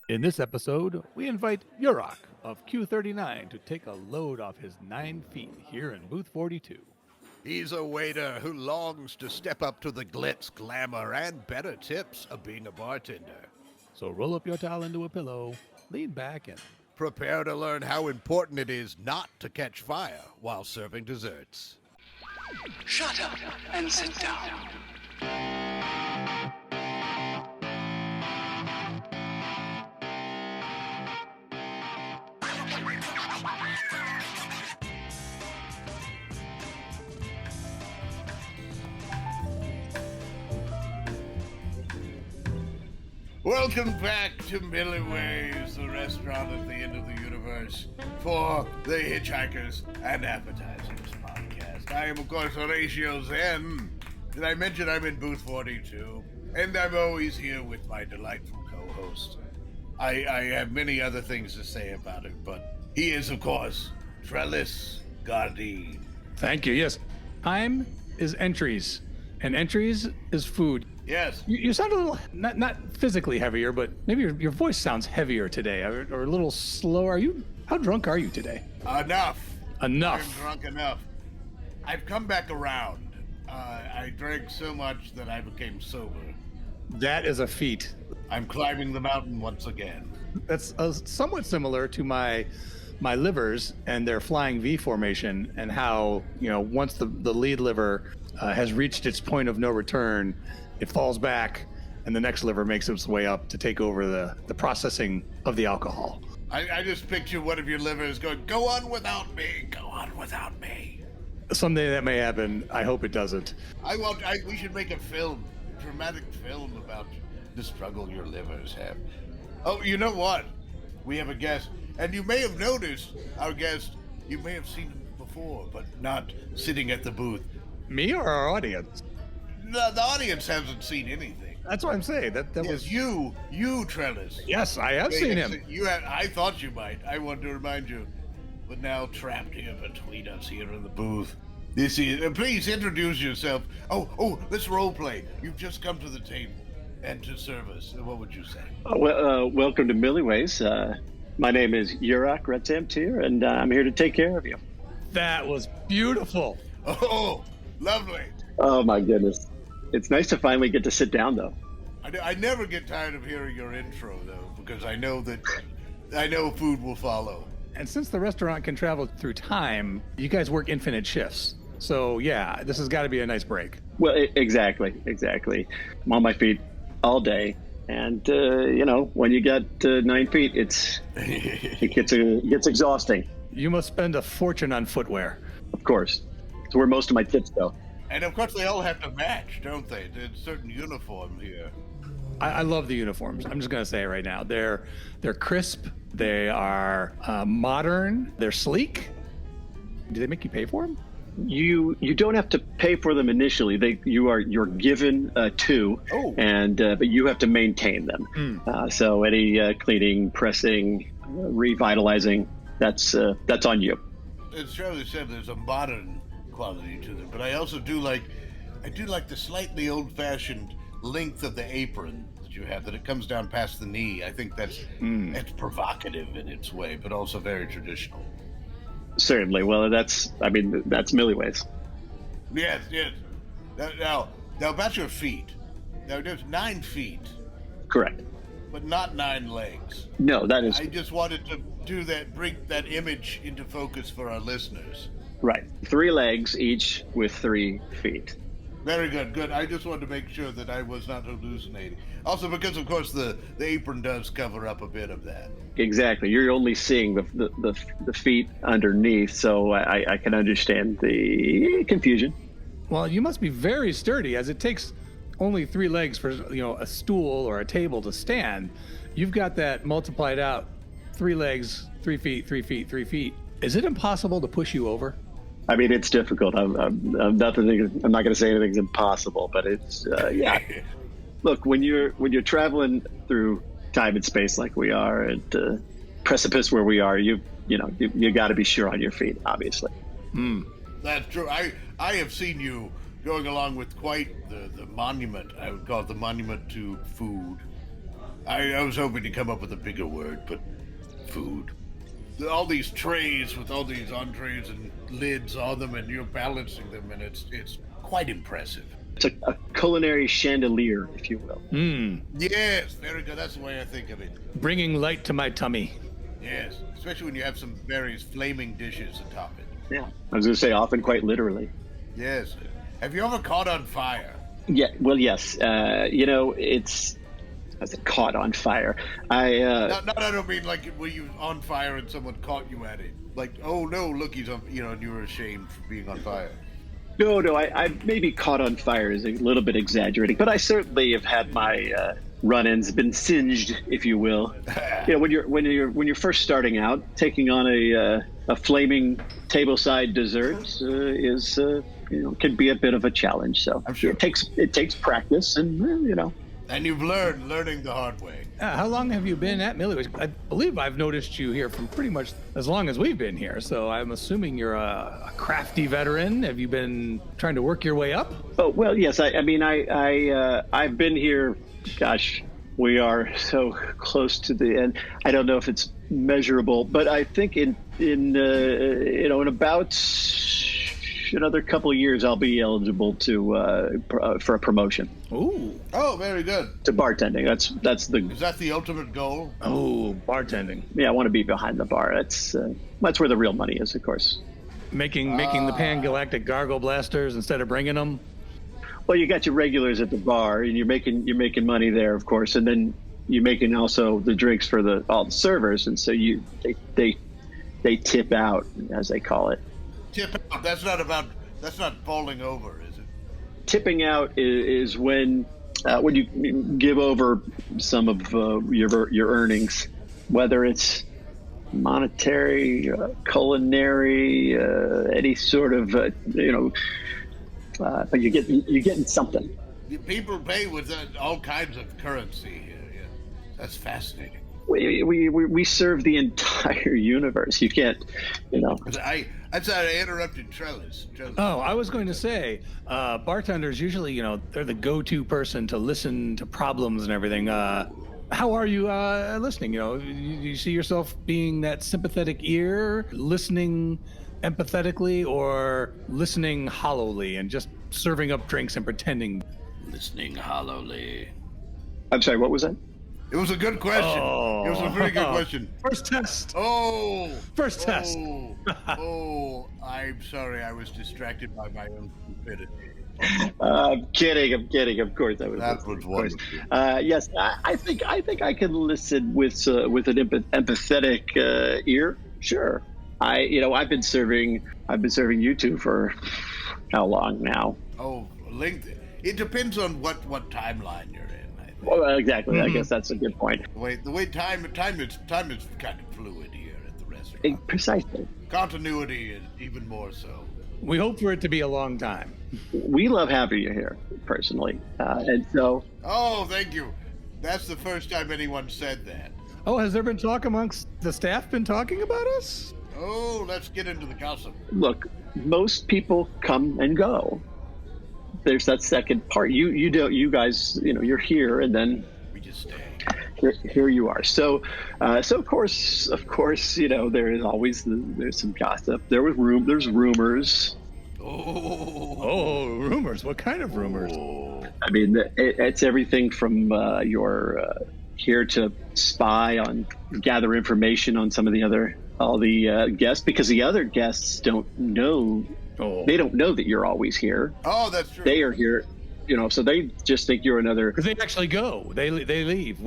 In this episode, we invite Yeroc of Q39 to take a load off his 9 feet here in booth 42. He's a waiter who longs to step up to the glitz, glamour, and better tips of being a bartender. So roll up your towel into a pillow, lean back, and Prepare to learn how important it is not to catch fire while serving desserts. Shut up and sit down. Welcome back to Milliways, the restaurant at the end of the universe, for the Hitchhikers and Appetizers podcast. I am, of course, Horatio Zinn. Did I mention I'm in booth 42? And I'm always here with my delightful co-host. I have many other things to say about it, but he is, of course, Trellis Gardeen. thank you. Yes, time is entries, and entries is food. Yes. You sound a little, not physically heavier, but maybe your voice sounds heavier today, or a little slower. How drunk are you today? Enough. I'm Enough. drunk enough. I've come back around. I drank so much that I became sober. That is a feat. I'm climbing the mountain once again. That's somewhat similar to my livers and their flying V formation, and how, once the lead liver has reached its point of no return, it falls back and the next liver makes its way up to take over the processing of the alcohol. I just picture one of your livers going, go on without me, go on without me. Someday that may happen. I hope it doesn't. We should make a dramatic film about the struggle your livers have. Oh, you know what? We have a guest, and you may have noticed our guest, you may have seen him before, but not sitting at the booth. Me or our audience? The audience hasn't seen anything. That's what I'm saying. That Yes, was you, Trellis. Yes, I have seen him. I thought you might. I wanted to remind you, but now trapped here between us here in the booth. This is. Please introduce yourself. Oh, let's role play. You've just come to the table and to serve us. What would you say? Welcome to Millyways. My name is Yeroc here, and I'm here to take care of you. That was beautiful. Oh, lovely. Oh my goodness. It's nice to finally get to sit down, though. I never get tired of hearing your intro, though, because I know food will follow. And since the restaurant can travel through time, you guys work infinite shifts. So yeah, this has got to be a nice break. Well, exactly. I'm on my feet all day, and when you get 9 feet, it gets exhausting. You must spend a fortune on footwear. Of course, it's where most of my tips go. And of course, they all have to match, don't they? There's a certain uniform here. I love the uniforms. I'm just gonna say it right now. They're crisp. They are modern. They're sleek. Do they make you pay for them? You don't have to pay for them initially. You're given two, but you have to maintain them. So any cleaning, pressing, revitalizing, that's on you. As Charlie said, there's a modern quality to them, but I also do like the slightly old-fashioned length of the apron that you have, that it comes down past the knee. I think that's provocative in its way, but also very traditional. Certainly. Well, that's Millyways. Yes. Now about your feet. Now there's 9 feet, Correct. but not 9 legs. No, that is I just wanted to do that, bring that image into focus for our listeners. right. 3 legs each with 3 feet. Very good. I just wanted to make sure that I was not hallucinating. Also, because of course the apron does cover up a bit of that. Exactly. You're only seeing the feet underneath, so I can understand the confusion. Well, you must be very sturdy, as it takes only 3 legs for a stool or a table to stand. You've got that multiplied out: 3 legs, 3 feet, 3 feet, 3 feet. Is it impossible to push you over? I mean, it's difficult. I'm not going to say anything's impossible, but it's yeah. Look, when you're traveling through time and space like we are, at the precipice where we are, you got to be sure on your feet, obviously. That's true. I have seen you going along with quite the monument. I would call it the monument to food. I was hoping to come up with a bigger word, but food. All these trays with all these entrees and lids on them, and you're balancing them, and it's quite impressive. It's a culinary chandelier, if you will. Yes, very good. That's the way I think of it. Bringing light to my tummy. Yes, especially when you have some various flaming dishes atop it. Yeah. I was going to say often quite literally. Yes. Have you ever caught on fire? Yeah, well, yes. It's... As it caught on fire. I don't mean like were you on fire and someone caught you at it. Like, oh no, look, he's on, and you were ashamed for being on fire. No, I maybe caught on fire is a little bit exaggerating, but I certainly have had my run-ins, been singed, if you will. When you're first starting out, taking on a flaming tableside dessert is can be a bit of a challenge. So I'm sure it takes practice, and And you've learning the hard way. How long have you been at Millyways? I believe I've noticed you here from pretty much as long as we've been here. So I'm assuming you're a crafty veteran. Have you been trying to work your way up? Oh well, yes. I've been here. Gosh, we are so close to the end. I don't know if it's measurable, but I think in about another couple of years, I'll be eligible for a promotion. Ooh. Oh, very good. To bartending. That's the. Is that the ultimate goal? Oh, bartending. Yeah, I want to be behind the bar. That's where the real money is, of course. Making the pan-galactic gargle blasters instead of bringing them. Well, you got your regulars at the bar, and you're making money there, of course, and then you're making also the drinks for all the servers, and so they tip out, as they call it. Tip out. That's not falling over, is it? Tipping out is when you give over some of your earnings, whether it's monetary, culinary, any sort of but you're getting something. People pay with all kinds of currency here. Yeah. That's fascinating. We serve the entire universe. You can't, I'm sorry, I interrupted Trellis. Oh, I was going to say, bartenders usually, they're the go-to person to listen to problems and everything. How are you listening? You see yourself being that sympathetic ear, listening empathetically, or listening hollowly and just serving up drinks and pretending? Listening hollowly. I'm sorry, what was that? It was a good question. It was a very good question. First test. First test. I'm sorry. I was distracted by my own stupidity. I'm kidding. Of course, that was wonderful. Yes, I think I can listen with an empathetic ear. Sure. I've been serving you two for how long now? Oh, length. It depends on what timeline you're in. Well, exactly. Mm-hmm. I guess that's a good point. The way time is kind of fluid here at the restaurant. Precisely. Continuity is even more so. We hope for it to be a long time. We love having you here, personally, and so. Oh, thank you. That's the first time anyone said that. Oh, has there been talk amongst the staff been talking about us? Oh, let's get into the gossip. Look, most people come and go. There's that second part. You guys, you're here, and then we just stay. Here you are. So of course, there is always there's some gossip. There's rumors. Oh, rumors. What kind of rumors? I mean, it's everything from you're here to spy on, gather information on some of all the guests, because the other guests don't know. Oh. They don't know that you're always here. Oh, that's true. They are here, so they just think you're another. Because they actually go. They leave.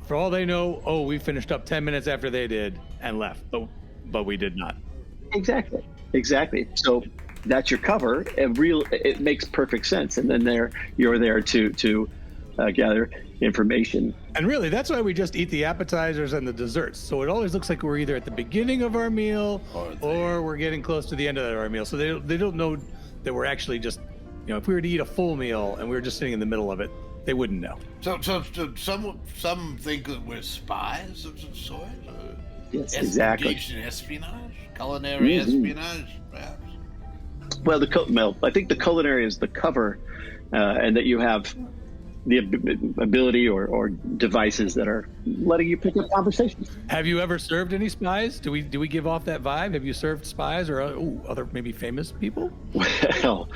For all they know, we finished up 10 minutes after they did and left. But we did not. Exactly. So that's your cover. It makes perfect sense. And then you're there to gather information. And really, that's why we just eat the appetizers and the desserts. So it always looks like we're either at the beginning of our meal or we're getting close to the end of our meal. So they don't know that we're actually just, if we were to eat a full meal and we were just sitting in the middle of it, they wouldn't know. So some think that we're spies of some sort? Yes, exactly. Engaged in espionage? Culinary espionage, perhaps? Well, I think the culinary is the cover, and that you have the ability or devices that are letting you pick up conversations. Have you ever served any spies? Do we give off that vibe? Have you served spies or other maybe famous people? Well,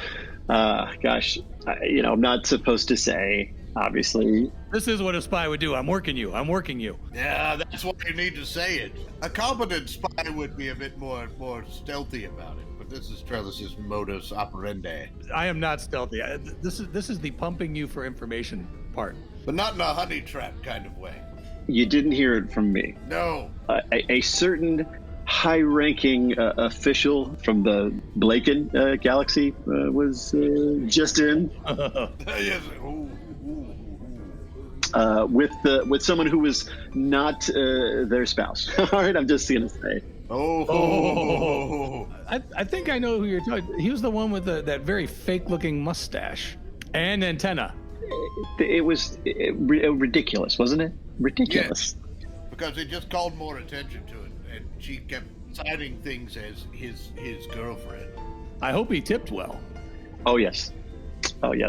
gosh, I'm not supposed to say, obviously. This is what a spy would do. I'm working you. Yeah, that's why you need to say it. A competent spy would be a bit more stealthy about it, but this is Trellis's modus operandi. I am not stealthy. This is the pumping you for information part. But not in a honey trap kind of way. You didn't hear it from me. No. A certain high-ranking official from the Blaken galaxy was just in. Yes. With someone who was not their spouse. All right, I'm just gonna say. I think I know who you're talking. He was the one with that very fake-looking mustache and antenna. It was ridiculous, wasn't it? Ridiculous. Yes, because it just called more attention to it, and she kept citing things as his girlfriend. I hope he tipped well. Oh yes,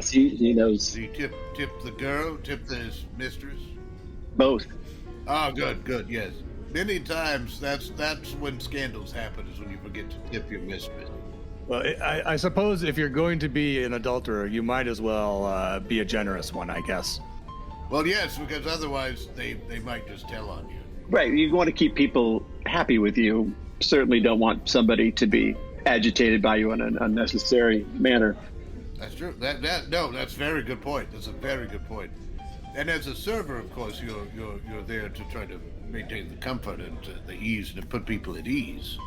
he knows. Did he tip the girl, tip his mistress? Both. Oh, good, yes. Many times that's when scandals happen, is when you forget to tip your mistress. Well, I suppose if you're going to be an adulterer, you might as well be a generous one, I guess. Well, yes, because otherwise they might just tell on you. Right, you want to keep people happy with you. Certainly don't want somebody to be agitated by you in an unnecessary manner. That's true. That's a very good point. That's a very good point. And as a server, of course, you're there to try to maintain the comfort and the ease and to put people at ease.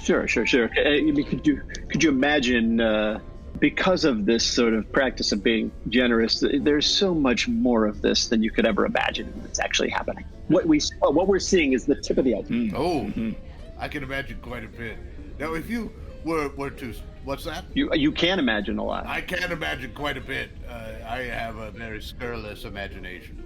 Sure. Could you imagine? Because of this sort of practice of being generous, there's so much more of this than you could ever imagine that's actually happening. What we're seeing is the tip of the iceberg. I can imagine quite a bit. Now, if you were to, what's that? You can imagine a lot. I can imagine quite a bit. I have a very scurrilous imagination.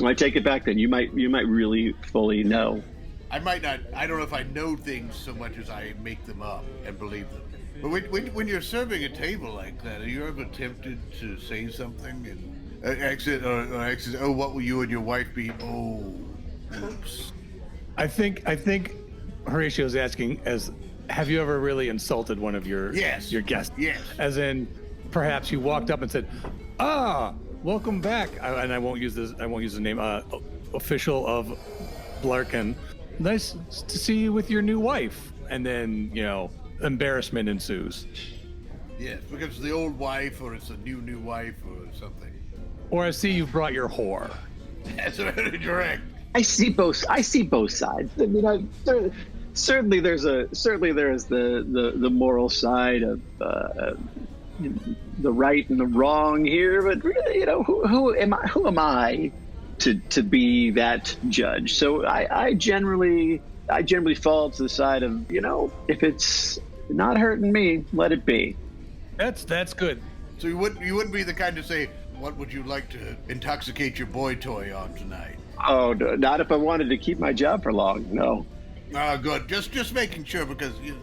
I take it back then. You might really fully know. I might not. I don't know if I know things so much as I make them up and believe them. But when you're serving a table like that, are you ever tempted to say something and exit? Oh, what will you and your wife be? Oh, oops. I think Horatio's asking have you ever really insulted one of your guests? Yes. As in, perhaps you walked up and said, welcome back. And I won't use the name. Official of Blarkin. Nice to see you with your new wife. And then, embarrassment ensues. Yes, because it's the old wife or it's a new wife or something. Or I see you've brought your whore. That's very direct. I see both sides. I mean, certainly there is the moral side of the right and the wrong here, but really, who am I to be that judge? So I generally fall to the side of, if it's not hurting me, let it be. That's good. So you wouldn't be the kind to say, what would you like to intoxicate your boy toy on tonight? Oh, no, not if I wanted to keep my job for long. No. Good. Just making sure, because it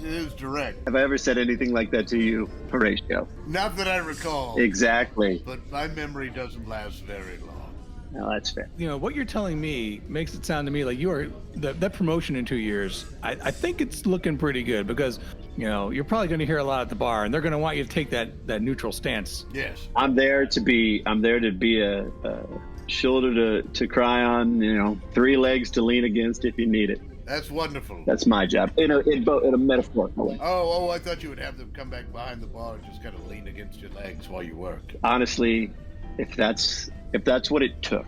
is direct. Have I ever said anything like that to you, Horatio? Not that I recall. Exactly. But my memory doesn't last very long. No, that's fair. What you're telling me makes it sound to me like you are that promotion in 2 years. I think it's looking pretty good because you're probably going to hear a lot at the bar, and they're going to want you to take that neutral stance. Yes. I'm there to be a shoulder to cry on. 3 legs to lean against if you need it. That's wonderful. That's my job in a metaphorical way. Oh, I thought you would have them come back behind the bar and just kind of lean against your legs while you work. Honestly, if that's what it took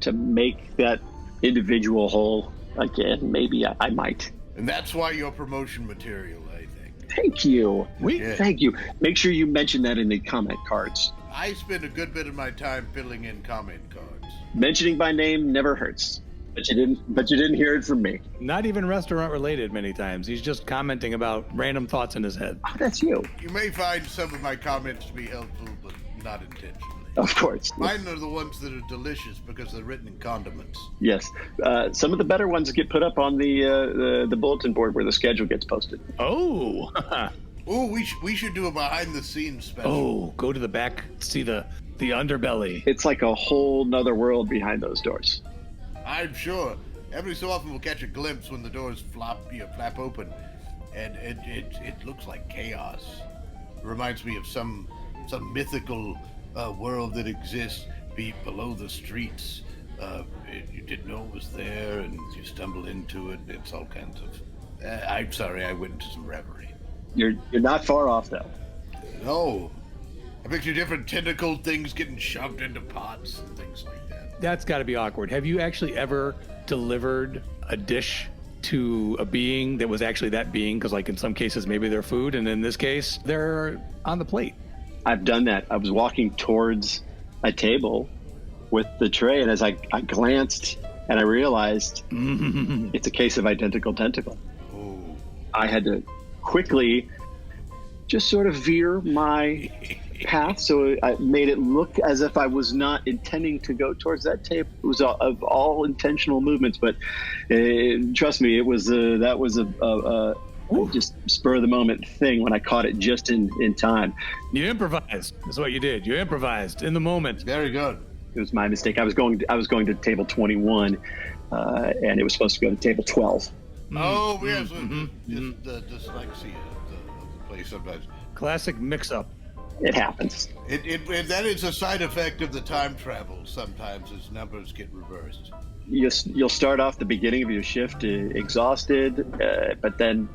to make that individual whole again, maybe I might. And that's why you're promotion material, I think. Thank you. Yeah. Thank you. Make sure you mention that in the comment cards. I spend a good bit of my time filling in comment cards. Mentioning by name never hurts. But you didn't hear it from me. Not even restaurant related many times. He's just commenting about random thoughts in his head. Oh, that's you. You may find some of my comments to be helpful, but not intentionally. Of course. Mine are the ones that are delicious because they're written in condiments. Yes. Some of the better ones get put up on the bulletin board where the schedule gets posted. Oh. Oh, we should do a behind the scenes special. Oh, go to the back, see the underbelly. It's like a whole nother world behind those doors. I'm sure. Every so often we'll catch a glimpse when the doors flap open, and it looks like chaos. It reminds me of some mythical world that exists below the streets. You didn't know it was there, and you stumble into it. It's all kinds of. I'm sorry, I went into some reverie. You're not far off, though. No, I picture different tentacled things getting shoved into pots and things like that. That's got to be awkward. Have you actually ever delivered a dish to a being that was actually that being? Because, like, in some cases, maybe they're food, and in this case, they're on the plate. I've done that. I was walking towards a table with the tray, and as I glanced and I realized it's a case of identical tentacle. Oh. I had to quickly just sort of veer my path, so I made it look as if I was not intending to go towards that table. It was of all intentional movements, but trust me, it was that was a just spur of the moment thing when I caught it just in time. You improvised. That's what you did. You improvised in the moment. Very good. It was my mistake. I was going to table 21, and it was supposed to go to table 12. Oh, yes, just the dyslexia of the place sometimes. Classic mix-up. It happens. That is a side effect of the time travel. Sometimes as numbers get reversed. You'll start off the beginning of your shift exhausted, but then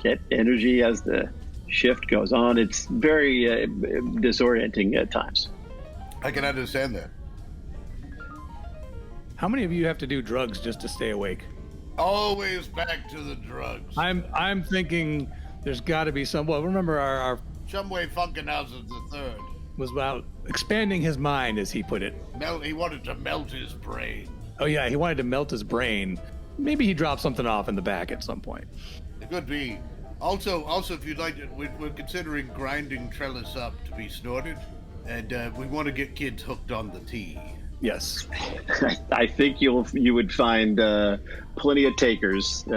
get energy as the shift goes on. It's very disorienting at times. I can understand that. How many of you have to do drugs just to stay awake? Always back to the drugs. I'm thinking there's got to be some. Well, remember our Shumway Funkenhausen III was about expanding his mind, as he put it. He wanted to melt his brain. Oh yeah, he wanted to melt his brain. Maybe he dropped something off in the back at some point. It could be. Also, if you'd like to, we're considering grinding Trellis up to be snorted, and we want to get kids hooked on the tea. Yes. I think you would find plenty of takers in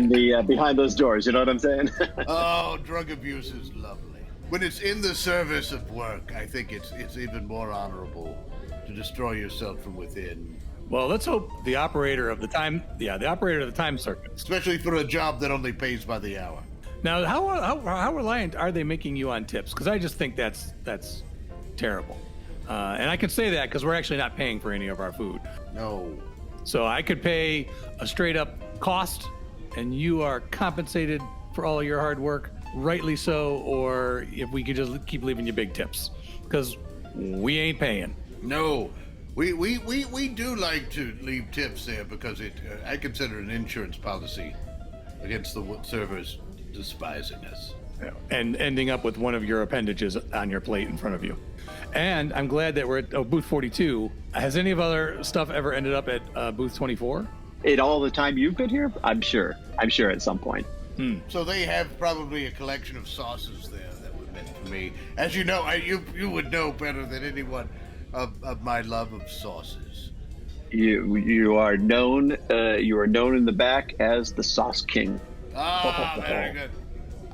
the behind those doors. You know what I'm saying? Oh, drug abuse is lovely. When it's in the service of work, I think it's even more honorable to destroy yourself from within. Well, let's hope the operator of the time circuit. Especially for a job that only pays by the hour. Now, how reliant are they making you on tips? Because I just think that's terrible. And I can say that because we're actually not paying for any of our food. No. So I could pay a straight up cost, and you are compensated for all your hard work, rightly so, or if we could just keep leaving you big tips, because we ain't paying. No. We do like to leave tips there because I consider an insurance policy against the servers despising us. Yeah. And ending up with one of your appendages on your plate in front of you. And I'm glad that we're at booth 42. Has any of other stuff ever ended up at booth 24? In all the time you've been here, I'm sure at some point. So they have probably a collection of sauces there that were meant for me. As you know, you would know better than anyone of my love of sauces. You are known in the back as the Sauce King. Ah, very good.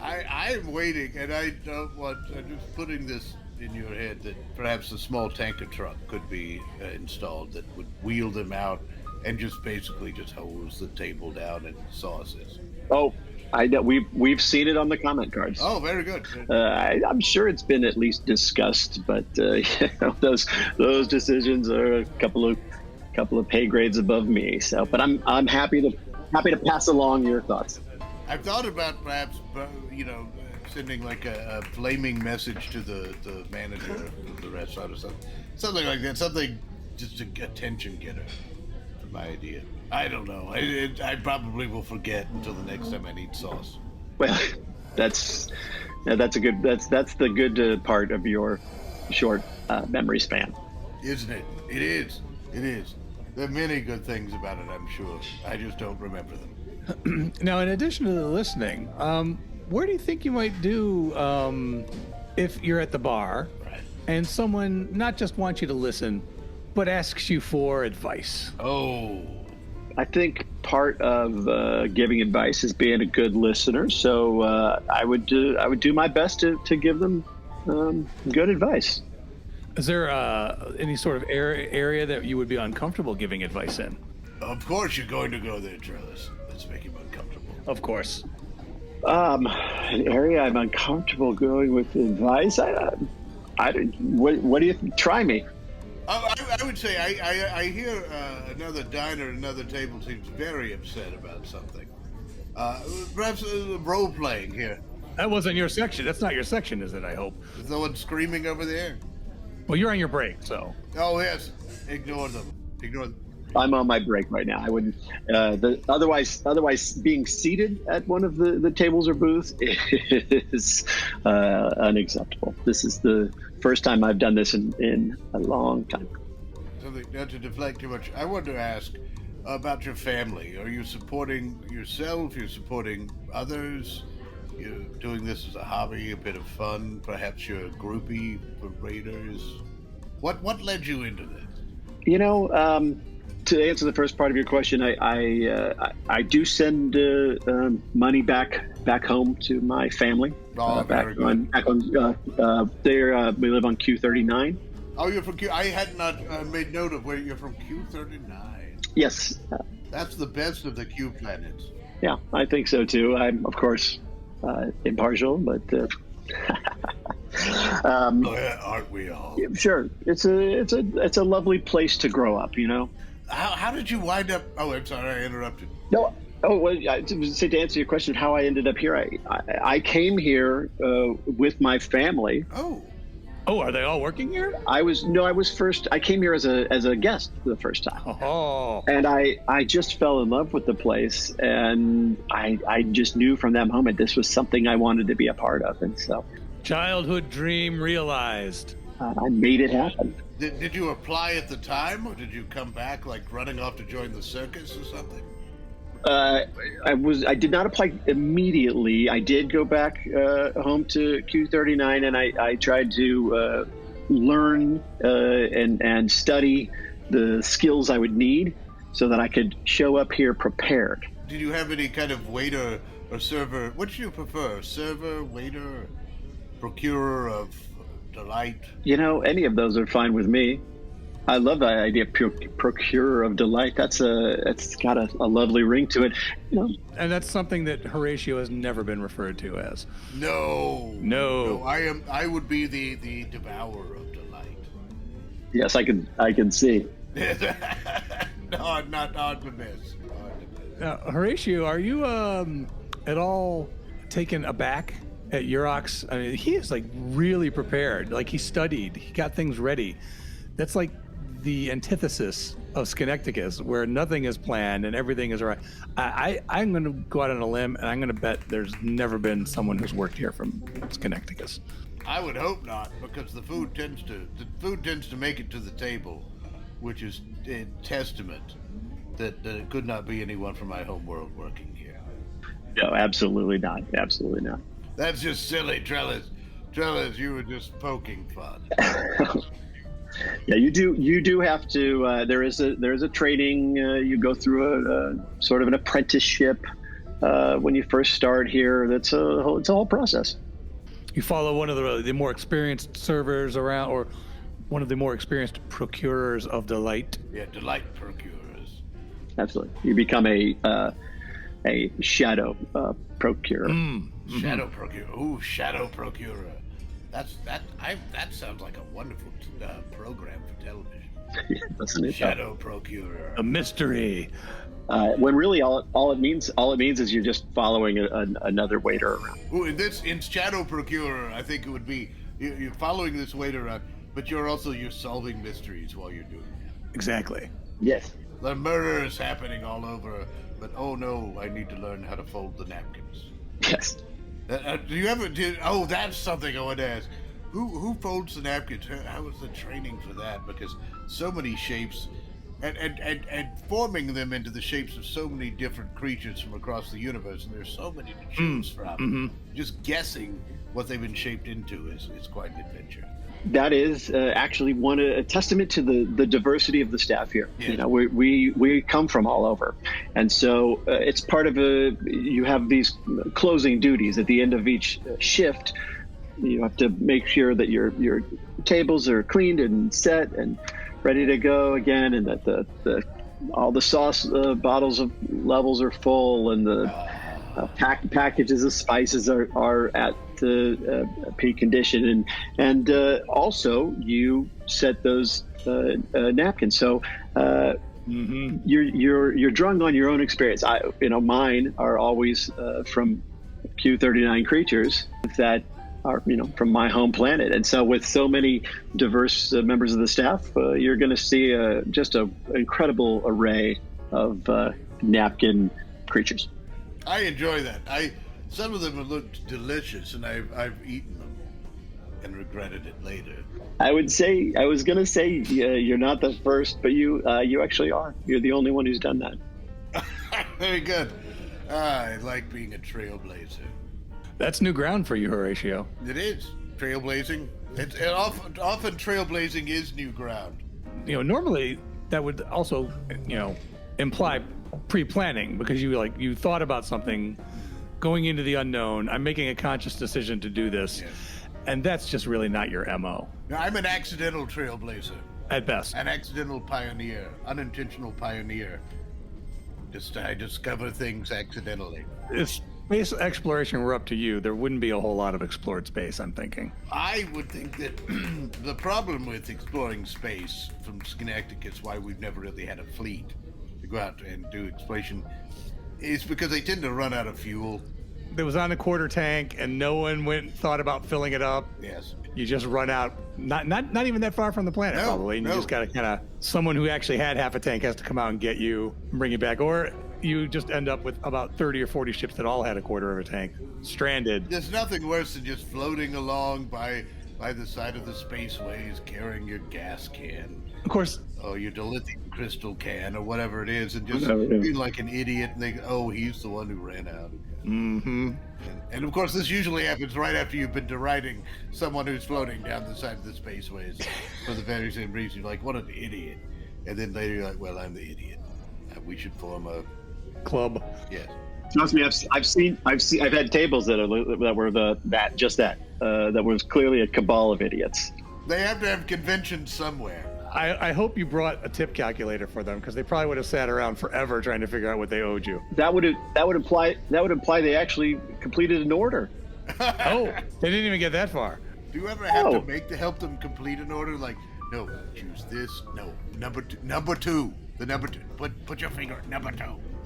I'm waiting, and I'm just putting this in your head that perhaps a small tanker truck could be installed that would wheel them out and just basically just hose the table down in sauces. Oh, I know. We've seen it on the comment cards. Oh, very good. I'm sure it's been at least discussed, but those decisions are a couple of pay grades above me. So, but I'm happy to pass along your thoughts. I've thought about perhaps, sending like a flaming message to the manager of the restaurant or something like that. Something just a attention getter. For my idea. I don't know. I probably will forget until the next time I need sauce. Well, that's the good part of your short memory span, isn't it? It is. There are many good things about it, I'm sure. I just don't remember them. Now, in addition to the listening, where do you think you might do if you're at the bar and someone not just wants you to listen, but asks you for advice? Oh. I think part of giving advice is being a good listener. So I would do my best to give them good advice. Is there any sort of area that you would be uncomfortable giving advice in? Of course you're going to go there, Trellis. Let's make him uncomfortable. Of course. An area I'm uncomfortable going with advice. What do you try me? I would say I hear another diner, another table seems very upset about something. Perhaps role playing here. That wasn't your section. That's not your section, is it? I hope. Is no one screaming over there? Well, you're on your break, so. Oh yes, ignore them. Ignore them. I'm on my break right now. I wouldn't. Otherwise, being seated at one of the tables or booths is unacceptable. This is the first time I've done this in a long time. Something not to deflect too much. I want to ask about your family. Are you supporting yourself? You're supporting others? You're doing this as a hobby, a bit of fun. Perhaps you're a groupie for Raiders. What led you into this? You know. To answer the first part of your question, I do send money back home to my family. Oh, very good. We live on Q39. Oh, you're from Q. I had not made note of where you're from. Q39. Yes. That's the best of the Q planets. Yeah, I think so too. I'm of course impartial, but. Aren't we all? Sure, it's a lovely place to grow up, you know. How did you wind up? Oh, I'm sorry, I interrupted. No. Oh, well, to answer your question, how I ended up here, I came here with my family. Oh, are they all working here? I was first. I came here as a guest for the first time. Oh. And I just fell in love with the place, and I just knew from that moment this was something I wanted to be a part of, and so. Childhood dream realized. I made it happen. Did you apply at the time, or did you come back like running off to join the circus or something? I did not apply immediately. I did go back home to Q39, and I tried to learn and study the skills I would need so that I could show up here prepared. Did you have any kind of waiter or server? What do you prefer? Server, waiter, procurer of delight? You know, any of those are fine with me. I love the idea of procurer of delight. It's got a lovely ring to it. You know. And that's something that Horatio has never been referred to as. No. I would be the devourer of delight. Yes, I can see. No, not hard to miss. Now, Horatio, are you at all taken aback at Yeroc's? I mean, he is like really prepared. Like he studied, he got things ready. That's like the antithesis of Schenectady, where nothing is planned and everything is right. I'm going to go out on a limb, and I'm going to bet there's never been someone who's worked here from Schenectady. I would hope not, because the food tends to make it to the table, which is a testament that it could not be anyone from my home world working here. No, absolutely not. Absolutely not. That's just silly, Trellis. Trellis, you were just poking fun. Yeah, you do have to. There is a training. You go through a sort of an apprenticeship when you first start here. It's a whole process. You follow one of the more experienced servers around, or one of the more experienced procurers of delight. Yeah, delight procurers. Absolutely, you become a shadow procurer. Shadow procurer. Ooh, shadow procurer. That sounds like a wonderful program for television. Doesn't it? Shadow procurer. A mystery. When really all it means is you're just following another waiter around. Ooh, in shadow procurer, I think it would be you're following this waiter around, but you're solving mysteries while you're doing that. Exactly. Yes. The murder is happening all over, but oh no, I need to learn how to fold the napkins. Yes. That's something I want to ask. Who folds the napkins? How was the training for that? Because so many shapes and forming them into the shapes of so many different creatures from across the universe, and there's so many to choose from. Mm-hmm. Just guessing what they've been shaped into is quite an adventure. That is actually a testament to the diversity of the staff here. Yeah. You know, we come from all over, and so it's part of you have these closing duties at the end of each shift. You have to make sure that your tables are cleaned and set and ready to go again, and that all the sauce bottles of levels are full, and the packages of spices are at peak condition, and also you set those napkins. So you're drawing on your own experience. Mine are always from Q39 creatures that are from my home planet, and so with so many diverse members of the staff, you're going to see just an incredible array of napkin creatures. I enjoy that. Some of them have looked delicious, and I've eaten them and regretted it later. I was going to say you're not the first, but you actually are. You're the only one who's done that. Very good. I like being a trailblazer. That's new ground for you, Horatio. It is trailblazing. Often trailblazing is new ground. Normally that would also, imply pre-planning, because you thought about something going into the unknown. I'm making a conscious decision to do this. Yes. And that's just really not your MO. Now, I'm an accidental trailblazer. At best. An accidental pioneer. Unintentional pioneer. I discover things accidentally. If space exploration were up to you, there wouldn't be a whole lot of explored space, I'm thinking. I would think that the problem with exploring space from Schenectady, why we've never really had a fleet to go out and do exploration, is because they tend to run out of fuel. It was on a quarter tank, and no one went and thought about filling it up. Yes. You just run out, not even that far from the planet, probably. And you just got to someone who actually had half a tank has to come out and get you and bring you back. Or you just end up with about 30 or 40 ships that all had a quarter of a tank, stranded. There's nothing worse than just floating along by the side of the spaceways, carrying your gas can. Of course. Oh, your dilithium crystal can, or whatever it is, and just being like an idiot and think, oh, he's the one who ran out. Mm-hmm. And of course, this usually happens right after you've been deriding someone who's floating down the side of the spaceways for the very same reason. You're like, what an idiot. And then later you're like, well, I'm the idiot. We should form a club. Yes. Trust me, I've had tables that were that was clearly a cabal of idiots. They have to have conventions somewhere. I hope you brought a tip calculator for them, because they probably would have sat around forever trying to figure out what they owed you. That would imply they actually completed an order. Oh, they didn't even get that far. Do you ever have to help them complete an order? Like, no, choose this. No, number two. The number two. Put your finger at number 2.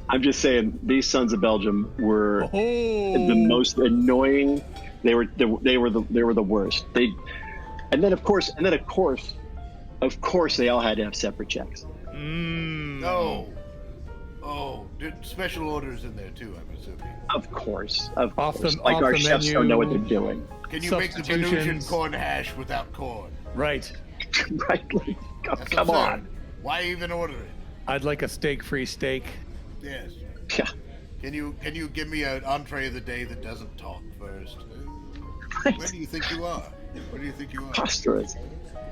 I'm just saying, these sons of Belgium were the most annoying. They were the worst. And then of course, they all had to have separate checks. No. Oh, special orders in there too, I'm assuming. Of course. Off Our chefs menu. don't know what they're doing. Can you make the Venusian corn hash without corn? Right. Right. Come on. Why even order it? I'd like a steak-free steak. Yes. Yeah. Can you give me an entree of the day that doesn't talk first? Right. Where do you think you are? Where do you think you are? Preposterous.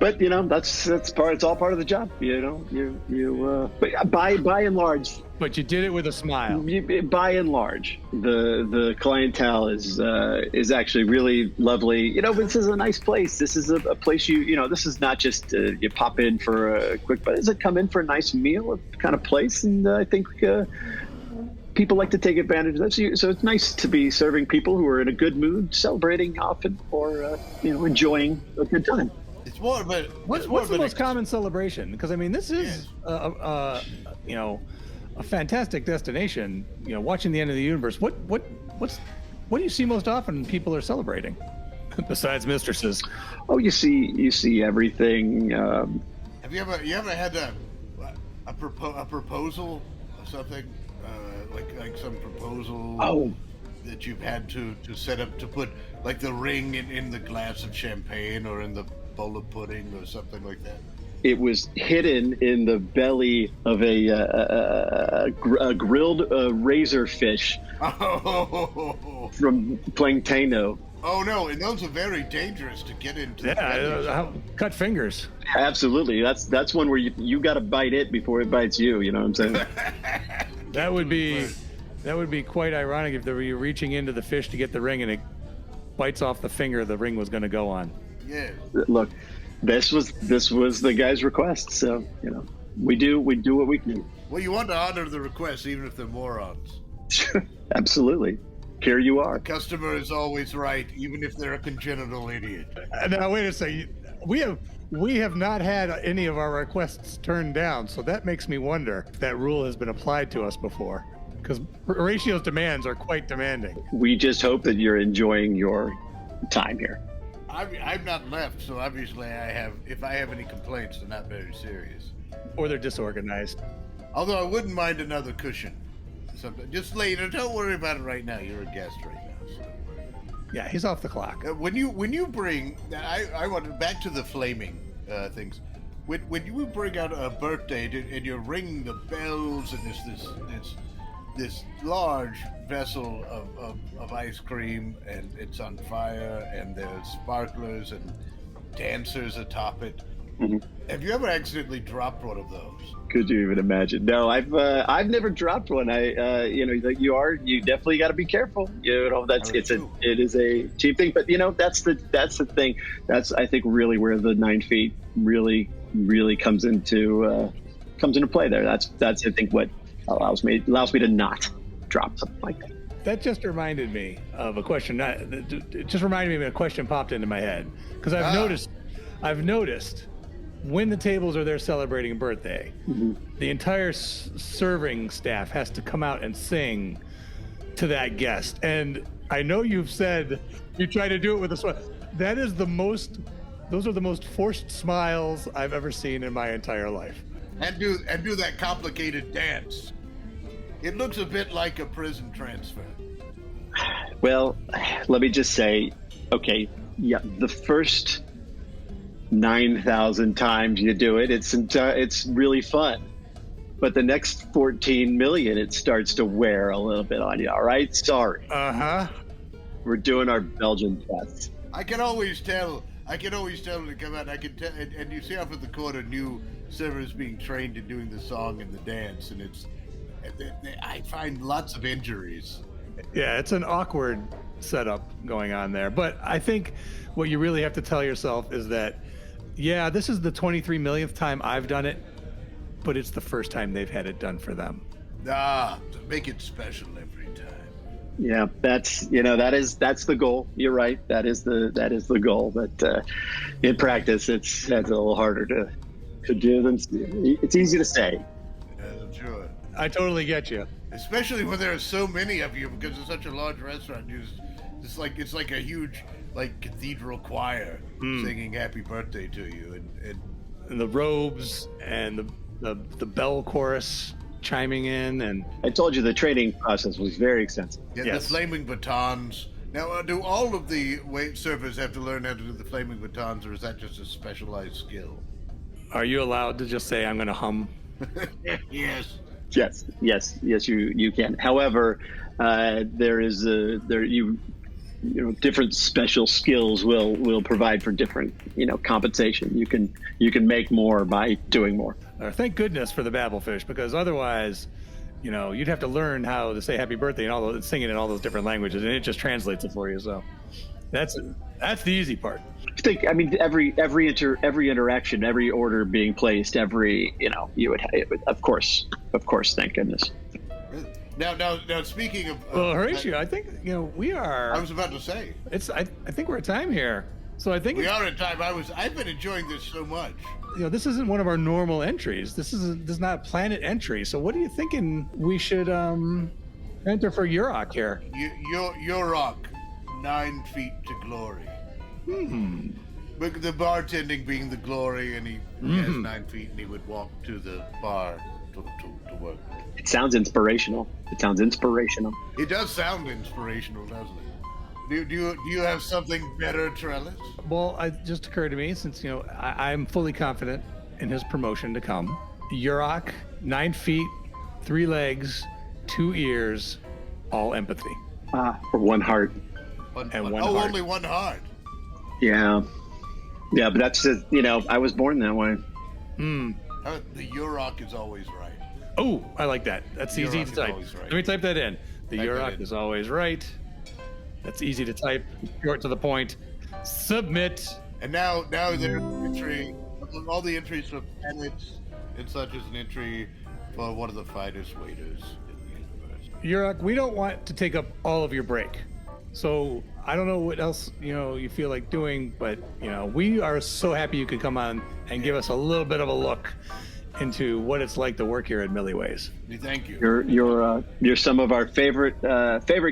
But it's all part of the job. But by and large. But you did it with a smile. By and large, the clientele is actually really lovely. This is a nice place. This is a place this is not just you pop in for a quick, but it's a come in for a nice meal kind of place. And I think people like to take advantage of that. So it's nice to be serving people who are in a good mood, celebrating often, or enjoying a good time. It's more of a. What's the most common celebration? Because this is a fantastic destination. Watching the end of the universe. What do you see most often people are celebrating, besides mistresses? Oh, you see everything. Have you ever had a proposal or something like some proposal? Oh. That you've had to set up to put like the ring in the glass of champagne or in the bowl of pudding or something like that? it was hidden in the belly of a grilled razor fish from playing Taino. Oh no, and those are very dangerous to get into. Yeah, cut fingers. Absolutely. That's one where you got to bite it before it bites you. You know what I'm saying? That would be quite ironic if they were reaching into the fish to get the ring and it bites off the finger the ring was going to go on. Yeah. Look, this was the guy's request, so we do what we can. Well, you want to honor the request even if they're morons. Absolutely. Here you are. The customer is always right, even if they're a congenital idiot. Now wait a second. We have not had any of our requests turned down, so that makes me wonder if that rule has been applied to us before. Because Horatio's demands are quite demanding. We just hope that you're enjoying your time here. I'm not left, so obviously if I have any complaints, they're not very serious. Or they're disorganized. Although I wouldn't mind another cushion. Just later, don't worry about it right now. You're a guest right now. So. Yeah, he's off the clock. When you bring, I want back to the flaming things. When you bring out a birthday and you're ringing the bells and there's this large vessel of ice cream and it's on fire and there's sparklers and dancers atop it. Mm-hmm. Have you ever accidentally dropped one of those? Could you even imagine? No, I've never dropped one. You definitely got to be careful. It is a cheap thing, but that's the thing. That's I think really where the 9 feet really comes into play there. That's I think what allows me to not drop something like that. That just reminded me of a question. It just reminded me of a question popped into my head because I've noticed. When the tables are there celebrating a birthday, mm-hmm. the entire serving staff has to come out and sing to that guest. And I know you've said you try to do it with a smile. Those are the most forced smiles I've ever seen in my entire life. And do that complicated dance. It looks a bit like a prison transfer. Well, let me just say, okay, yeah, the first 9,000 times you do it, it's really fun. But the next 14 million, it starts to wear a little bit on you. All right, sorry. We're doing our Belgian tests. I can always tell when they come out. I can tell, and you see off at the corner new servers being trained in doing the song and the dance, and I find lots of injuries. Yeah, it's an awkward setup going on there. But I think what you really have to tell yourself is that, yeah, this is the 23 millionth time I've done it, but it's the first time they've had it done for them. To make it special every time. Yeah, that's the goal. You're right. That is the goal. But in practice, it's a little harder to do than it's easy to say. Yeah, sure. I totally get you. Especially when there are so many of you, because it's such a large restaurant. It's like a huge cathedral choir singing happy birthday to you, and the robes and the bell chorus chiming in. And I told you the training process was very extensive. Yeah, yes. The flaming batons. Now, do all of the servers have to learn how to do the flaming batons, or is that just a specialized skill? Are you allowed to just say I'm going to hum? Yes. Yes, you can. However, different special skills will provide for different, compensation. You can make more by doing more. Thank goodness for the Babblefish, because otherwise, you'd have to learn how to say happy birthday and sing it in all those different languages, and it just translates it for you. So that's the easy part. I mean, every interaction, every order being placed, you would of course, thank goodness. Now, speaking of... Horatio, I think, we are... I was about to say. I think we're at time here. So I think... We are at time. I've been enjoying this so much. This isn't one of our normal entries. This is not planet entry. So what are you thinking we should enter for Yeroc here? Yeroc, 9 feet to glory. But the bartending being the glory, and he has 9 feet, and he would walk to the bar to work. It sounds inspirational. It does sound inspirational, doesn't it? Do you have something better, Trellis? Well, it just occurred to me, since I'm fully confident in his promotion to come. Yeroc, 9 feet, 3 legs, 2 ears, all empathy. For 1 heart. One oh, heart. only 1 heart. Yeah. Yeah, but that's just, I was born that way. The Yeroc is always right. Oh, I like that. That's easy Yeroc to is type. always right. Let me type that in. The Type that Yeroc in. is always right. That's easy to type, short to the point. Submit. And now there's an entry. All the entries for planets and such as an entry for one of the finest waiters in the universe. Yeroc, we don't want to take up all of your break. So I don't know what else, you feel like doing, but, we are so happy you could come on and give us a little bit of a look into what it's like to work here at Millyways. Thank you. You're some of our favorite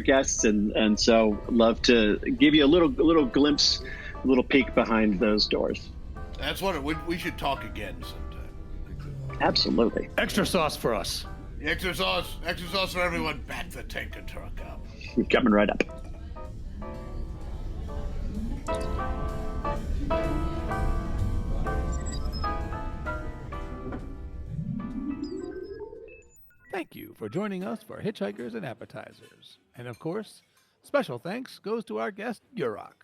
guests, and so love to give you a little glimpse, a little peek behind those doors. That's what we should talk again sometime. Absolutely. Extra sauce for us. Extra sauce for everyone. Back the tanker truck up. Coming right up. Thank you for joining us for Hitchhikers and Appetizers. And of course, special thanks goes to our guest, Yeroc.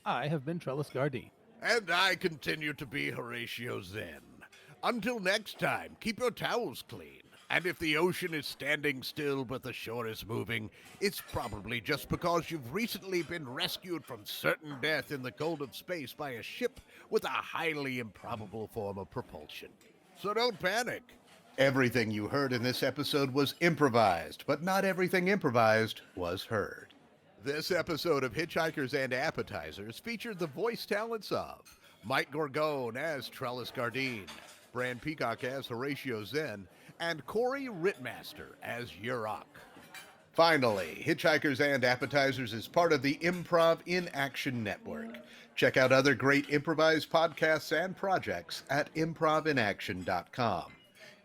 I have been Trellis Gardeen. And I continue to be Horatio Zinn. Until next time, keep your towels clean. And if the ocean is standing still but the shore is moving, it's probably just because you've recently been rescued from certain death in the cold of space by a ship with a highly improbable form of propulsion. So don't panic. Everything you heard in this episode was improvised, but not everything improvised was heard. This episode of Hitchhikers and Appetizers featured the voice talents of Mike Gorgone as Trellis Gardeen, Bran Peacock as Horatio Zinn, and Corey Rittmaster as Yeroc. Finally, Hitchhikers and Appetizers is part of the Improv in Action Network. Check out other great improvised podcasts and projects at improvinaction.com.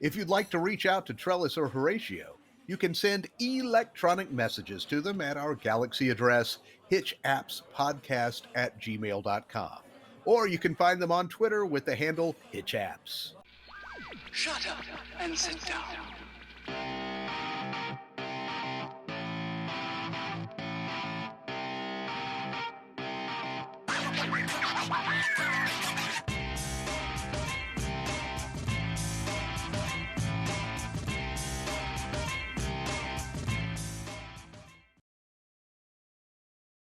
If you'd like to reach out to Trellis or Horatio, you can send electronic messages to them at our Galaxy address, hitchappspodcast@gmail.com. Or you can find them on Twitter with the handle hitchapps. Shut up and sit down.